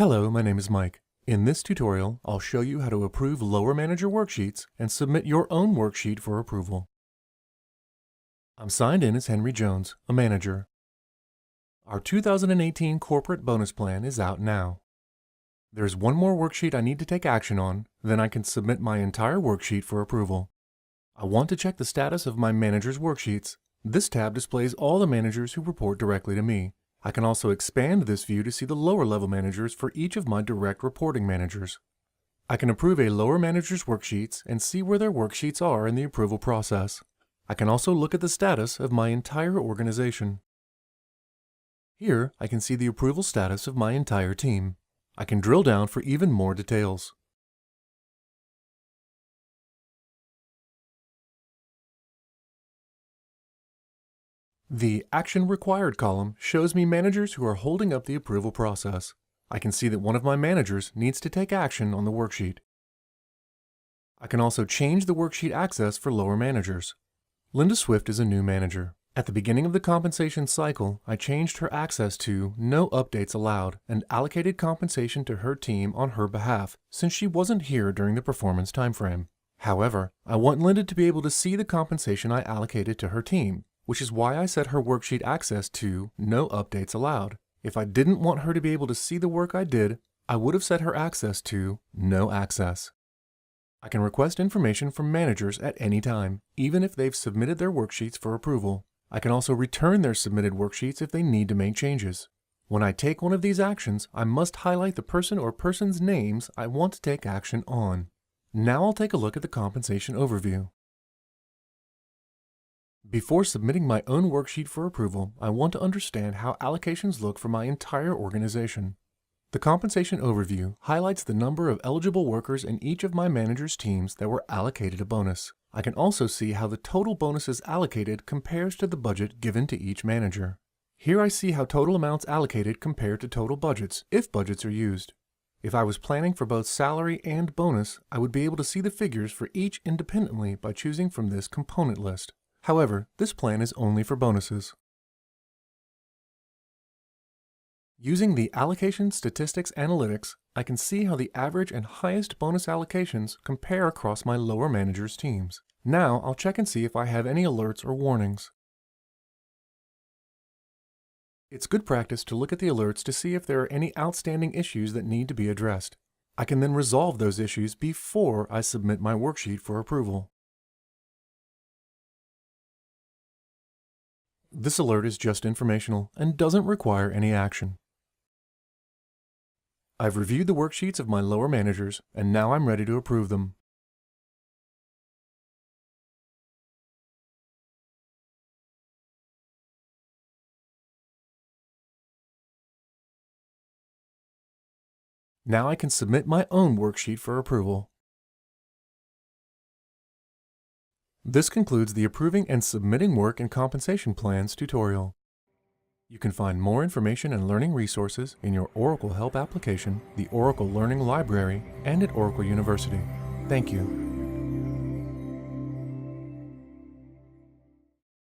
Hello, my name is Mike. In this tutorial, I'll show you how to approve lower manager worksheets and submit your own worksheet for approval. I'm signed in as Henry Jones, a manager. Our 2018 corporate bonus plan is out now. There's one more worksheet I need to take action on, then I can submit my entire worksheet for approval. I want to check the status of my manager's worksheets. This tab displays all the managers who report directly to me. I can also expand this view to see the lower level managers for each of my direct reporting managers. I can approve a lower manager's worksheets and see where their worksheets are in the approval process. I can also look at the status of my entire organization. Here, I can see the approval status of my entire team. I can drill down for even more details. The Action Required column shows me managers who are holding up the approval process. I can see that one of my managers needs to take action on the worksheet. I can also change the worksheet access for lower managers. Linda Swift is a new manager. At the beginning of the compensation cycle, I changed her access to No Updates Allowed and allocated compensation to her team on her behalf since she wasn't here during the performance timeframe. However, I want Linda to be able to see the compensation I allocated to her team, which is why I set her worksheet access to No Updates Allowed. If I didn't want her to be able to see the work I did, I would have set her access to No Access. I can request information from managers at any time, even if they've submitted their worksheets for approval. I can also return their submitted worksheets if they need to make changes. When I take one of these actions, I must highlight the person or persons' names I want to take action on. Now I'll take a look at the compensation overview. Before submitting my own worksheet for approval, I want to understand how allocations look for my entire organization. The compensation overview highlights the number of eligible workers in each of my manager's teams that were allocated a bonus. I can also see how the total bonuses allocated compares to the budget given to each manager. Here I see how total amounts allocated compare to total budgets, if budgets are used. If I was planning for both salary and bonus, I would be able to see the figures for each independently by choosing from this component list. However, this plan is only for bonuses. Using the Allocation Statistics Analytics, I can see how the average and highest bonus allocations compare across my lower managers' teams. Now I'll check and see if I have any alerts or warnings. It's good practice to look at the alerts to see if there are any outstanding issues that need to be addressed. I can then resolve those issues before I submit my worksheet for approval. This alert is just informational and doesn't require any action. I've reviewed the worksheets of my lower managers, and now I'm ready to approve them. Now I can submit my own worksheet for approval. This concludes the Approving and Submitting Work and Compensation Plans tutorial. You can find more information and learning resources in your Oracle Help application, the Oracle Learning Library, and at Oracle University. Thank you.